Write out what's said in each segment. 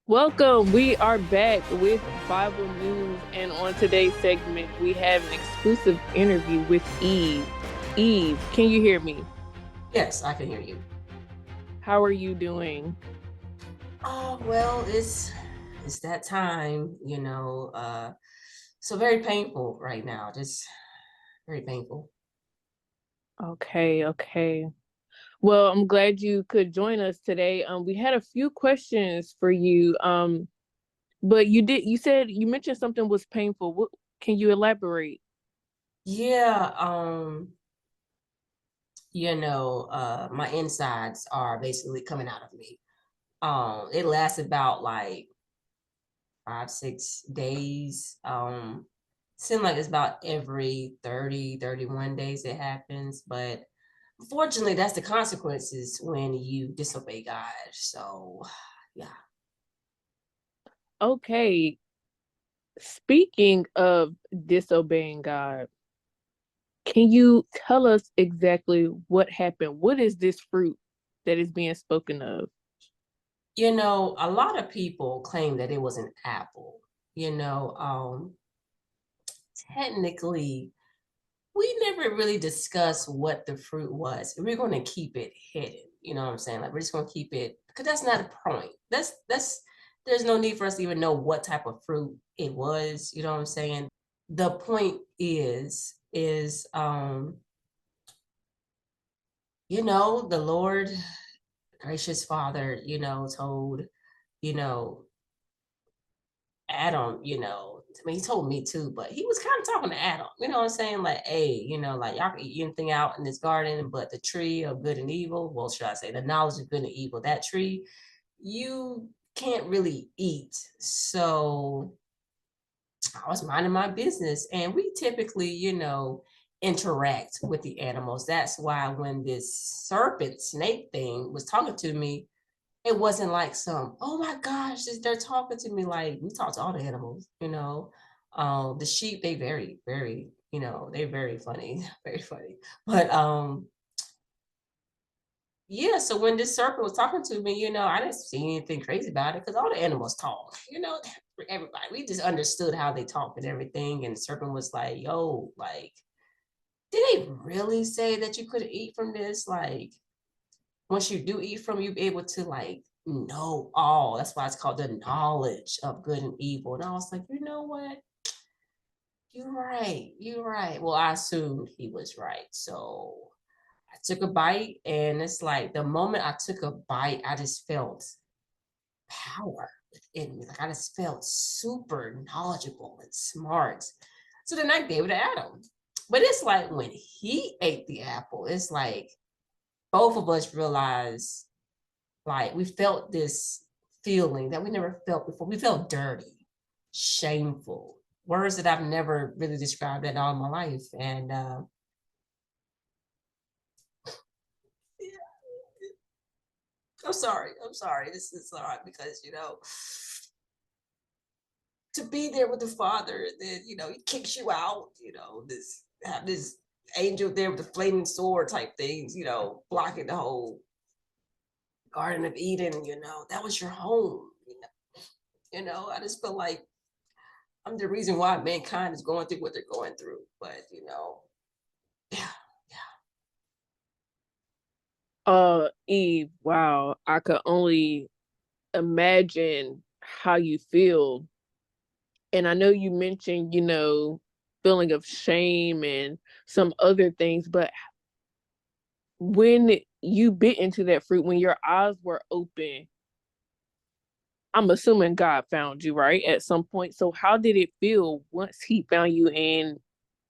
Welcome. We are back with Bible News, and on today's segment, we have an exclusive interview with Eve. Eve, can you hear me? Yes, I can hear you. How are you doing? Oh, well, it's that time. So very painful right now. Just very painful. Okay, okay. Well, I'm glad you could join us today. We had a few questions for you. But you said you mentioned something was painful. What can you elaborate? Yeah, my insides are basically coming out of me. It lasts about like 5, 6 days. Seems like it's about every 30, 31 days it happens, but unfortunately that's the consequences when you disobey God. So yeah. Okay, speaking of disobeying God, can you tell us exactly what happened? What is this fruit that is being spoken of? A lot of people claim that it was an apple. You know, Technically, we never really discussed what the fruit was. We're going to keep it hidden. You know what I'm saying? Like we're just going to keep it because that's not the point. That's there's no need for us to even know what type of fruit it was. You know what I'm saying? The point is, the Lord, gracious Father, told, you know, Adam, I mean, he told me too, but he was kind of talking to Adam, you know what I'm saying? Like, hey, like y'all can eat anything out in this garden, but the tree of good and evil, well, should I say the knowledge of good and evil, that tree, you can't really eat. So I was minding my business, and we typically, interact with the animals. That's why when this serpent snake thing was talking to me, it wasn't like some, oh my gosh, they're talking to me. Like we talk to all the animals. The sheep, they very, very, they're very funny, very funny. But yeah, so when this serpent was talking to me, I didn't see anything crazy about it because all the animals talk, everybody. We just understood how they talk and everything. And the serpent was like, yo, like, did they really say that you could eat from this? Like, once you do eat from, you'll be able to like know all. That's why it's called the knowledge of good and evil. And I was like, you know what? You're right. You're right. Well, I assumed he was right. So I took a bite, and it's like the moment I took a bite, I just felt power within me. Like I just felt super knowledgeable and smart. So then I gave it to Adam. But it's like when he ate the apple, it's like both of us realized like we felt this feeling that we never felt before. We felt dirty, shameful, words that I've never really described at all in my life. And yeah, I'm sorry. I'm sorry. This is hard because to be there with the father, then he kicks you out. This have this angel there with the flaming sword type things. Blocking the whole Garden of Eden. That was your home. I just feel like I'm the reason why mankind is going through what they're going through. But yeah, Eve, wow, I could only imagine how you feel. And I know you mentioned, feeling of shame and some other things, but when you bit into that fruit, when your eyes were open, I'm assuming God found you, right? At some point. So how did it feel once he found you and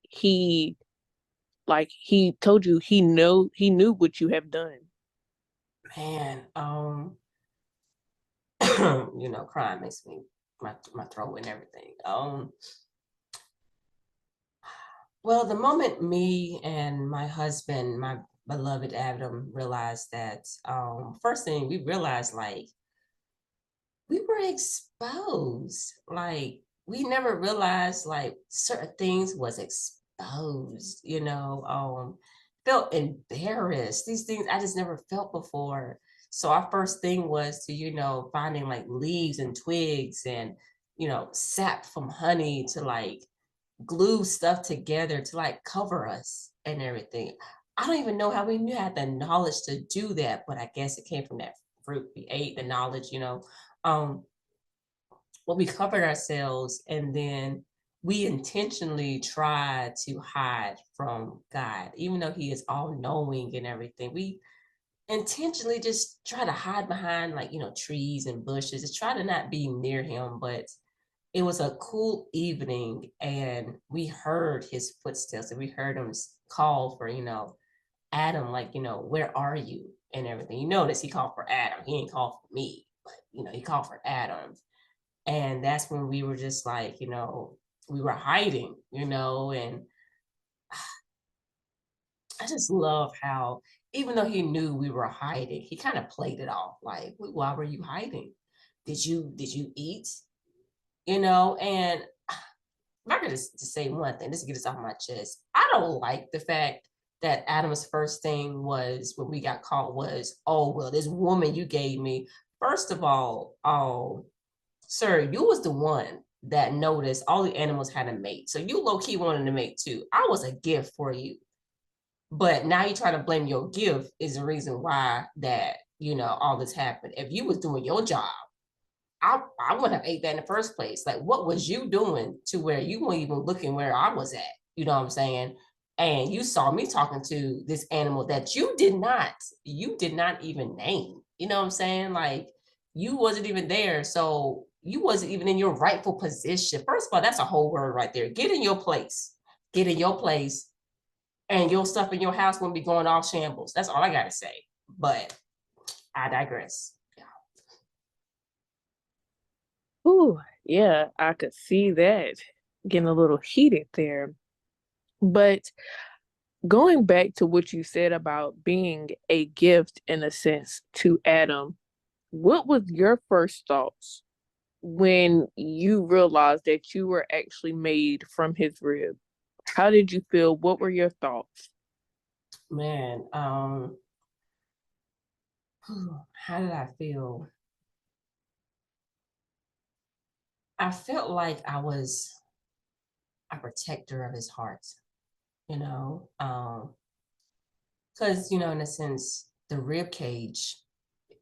he he told you he knew what you have done? man. Crying makes me my throat and everything. Well, the moment me and my husband, my beloved Adam, realized that, first thing we realized, like we were exposed. Like we never realized like certain things was exposed. Felt embarrassed. These things I just never felt before. So our first thing was to, finding like leaves and twigs and, sap from honey to like glue stuff together to like cover us and everything. I don't even know how we knew had the knowledge to do that, but I guess it came from that fruit we ate, the knowledge. Um, but we covered ourselves and then we intentionally tried to hide from God, even though He is all knowing and everything. We intentionally just try to hide behind like, trees and bushes to try to not be near Him. But it was a cool evening and we heard His footsteps and we heard Him call for, Adam, like, where are you and everything. You notice He called for Adam. He ain't called for me, but, He called for Adam. And that's when we were just like, we were hiding, and I just love how, even though He knew we were hiding, He kind of played it off like, why were you hiding? Did you eat? And if I could just say one thing, just to get this off my chest, I don't like the fact that Adam's first thing was when we got caught was, oh well, this woman you gave me. First of all, sir, you was the one that noticed all the animals had a mate. So you low-key wanted a mate too. I was a gift for you. But now you're trying to blame your gift is the reason why that, all this happened. If you was doing your job, I wouldn't have ate that in the first place. Like, what was you doing to where you weren't even looking where I was at? You know what I'm saying? And you saw me talking to this animal that you did not even name. You know what I'm saying? Like, you wasn't even there. So you wasn't even in your rightful position. First of all, that's a whole word right there. Get in your place. Get in your place, and your stuff in your house won't be going off shambles. That's all I gotta say. But I digress. Ooh, yeah, I could see that getting a little heated there. But going back to what you said about being a gift in a sense to Adam, what was your first thoughts when you realized that you were actually made from his rib? How did you feel? What were your thoughts? Man, how did I feel? I felt like I was a protector of his heart, you know, because in a sense, the rib cage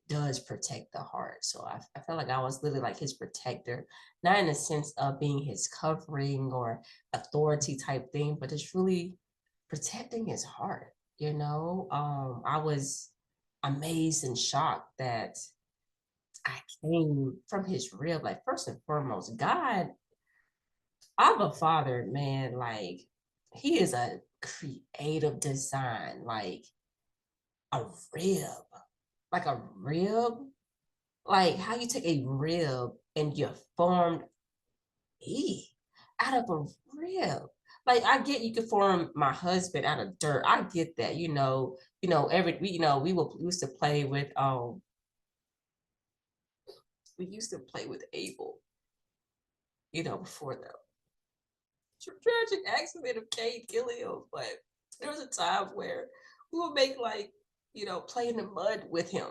does protect the heart. So I felt like I was literally like his protector, not in the sense of being his covering or authority type thing, but it's really protecting his heart. I was amazed and shocked that I came from his rib. Like, first and foremost, God, Abba Father, man, like, he is a creative design, like a rib, like a rib, like how you take a rib and you formed E out of a rib. Like, I get you could form my husband out of dirt. I get that, we used to play with we used to play with Abel, before the tragic accident of Cain killing him. But there was a time where we would make like, play in the mud with him.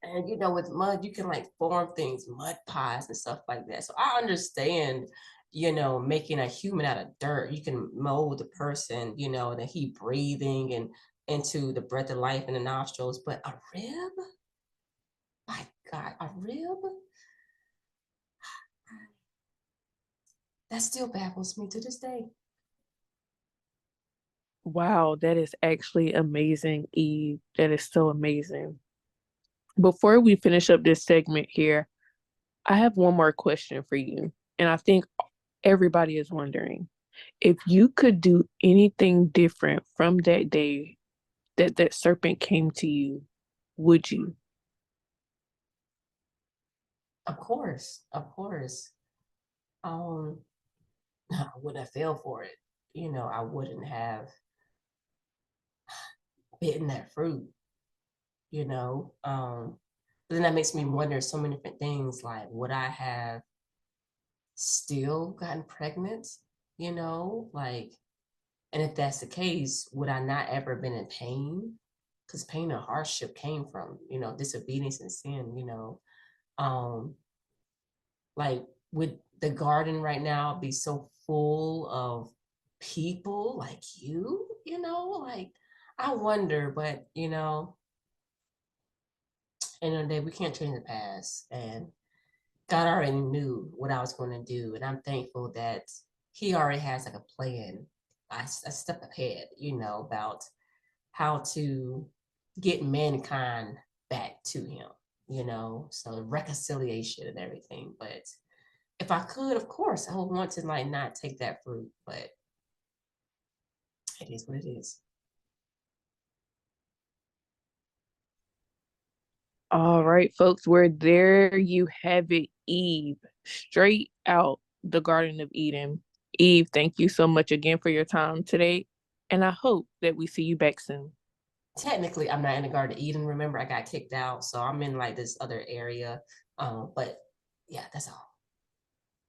And with mud, you can like form things, mud pies and stuff like that. So I understand, making a human out of dirt. You can mold the person, that he breathing and into the breath of life in the nostrils. But a rib, my God, a rib, that still baffles me to this day. Wow, that is actually amazing, Eve. That is so amazing. Before we finish up this segment here, I have one more question for you. And I think everybody is wondering if you could do anything different from that day that that serpent came to you, would you? Of course, of course. Um, I wouldn't have failed for it. I wouldn't have bitten that fruit, you know. But then that makes me wonder so many different things like, would I have still gotten pregnant? Like, and if that's the case, would I not ever been in pain? because pain and hardship came from, disobedience and sin, um, like would the garden right now be so full of people like like I wonder, but end of the day, we can't change the past. And God already knew what I was going to do. And I'm thankful that He already has like a plan, a step ahead, about how to get mankind back to Him, so reconciliation and everything. But if I could, of course, I would want to like not take that fruit, but it is what it is. All right, folks, where there you have it, Eve, straight out the Garden of Eden. Eve, thank you so much again for your time today, and I hope that we see you back soon. Technically, I'm not in the Garden of Eden. Remember, I got kicked out, so I'm in like this other area. But yeah, that's all.